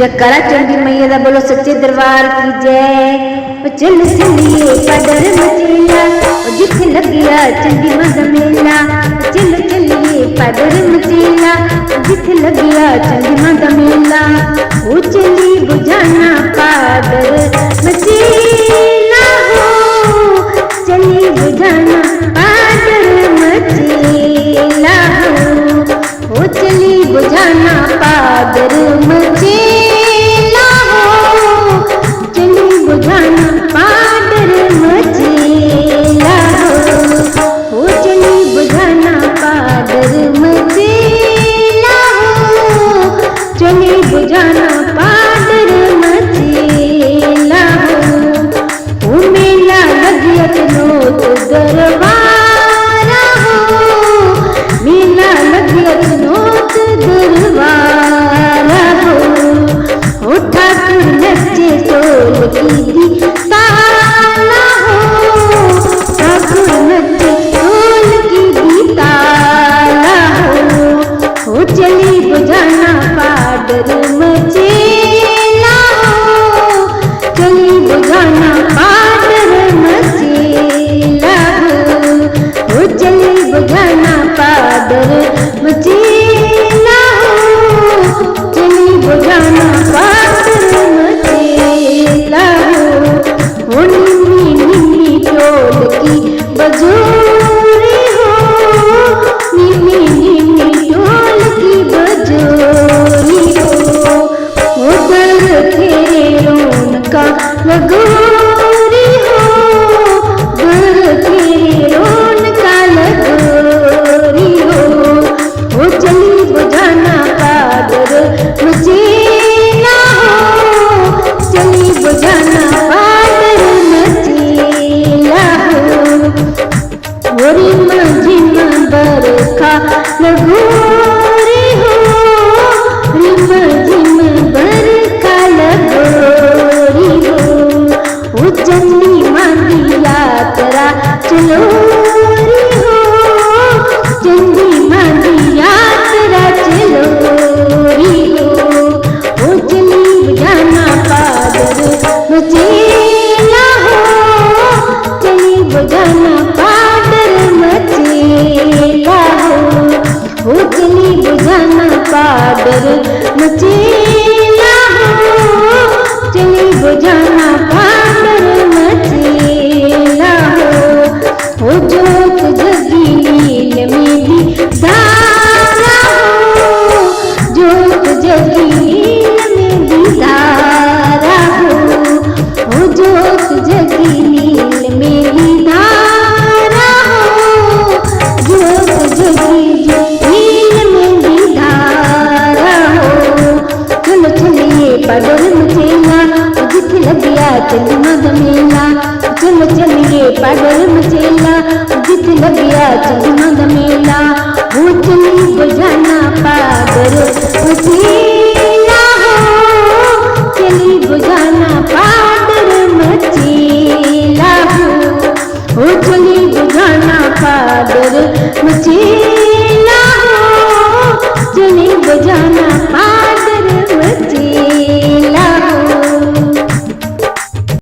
जकरा चंडी मैया दा बोलो सच्चे दरबार की जय। चल चलिए पाडर मचेला जिथे लगिया चंडी मां दा मेला। चल चलिए पाडर मचेला जिथे लगिया चंडी मां दा मेला। ओ चली बुझाना पाडर मचेला हो, चली बुझाना पाडर मचेला हो, चली बुझाना पाडर मचेला हो, चली बुझाना पाडर मचेला हो, चली बुझाना पाडर मचेला हो, चली बुझाना पाडर मचेला हो। मेला लगिया चलो तो दरबारा हो, मेला लगिया चलो तो दरबारा हो, ठाकुर नचे टोल की ताला हो, ठाकुर नचे टोल की ताला हो, चली बुझाना पाडर मचेला हो, चली बुझाना पाडर मचेला हो, चली बुझाना पाडर मचेला हो, चली बुझाना पाडर मचेला हो। निन्नी निन्नी टोल की बजोरी हो, निन्नी निन्नी टोल की बजोरी हो, दर तेरे रौनका लगोरी हो, दर तेरे रौनका लगोरी हो, चली बुझाना पाडर मचेला हो, चली बुझाना पाडर मचेला हो। रिम झिम बरखा लगोरी हो, रिम झिम बरखा लगोरी हो, चंडी मां की यात्रा चलोरी हो, चंडी मां की यात्रा चलोरी हो, चली बुझाना पाडर मचेला हो, चली बुझाना पाडर मचेला हो, चली बुझाना पाडर मचेला हो, चली बुझाना पाडर मचेला हो, जोत जगी नील में भी धारा हो, जोत जगी नील में भी धारा हो, जोत जगी नील में भी धारा हो, जोत जगी नील में भी धारा हो। चलो चलिए पाडर मचेला जिथे लगिया चंडी मां दा मेला। चलो चलिए पाडर मचेला जिथे लगिया चंडी मां दा मेला।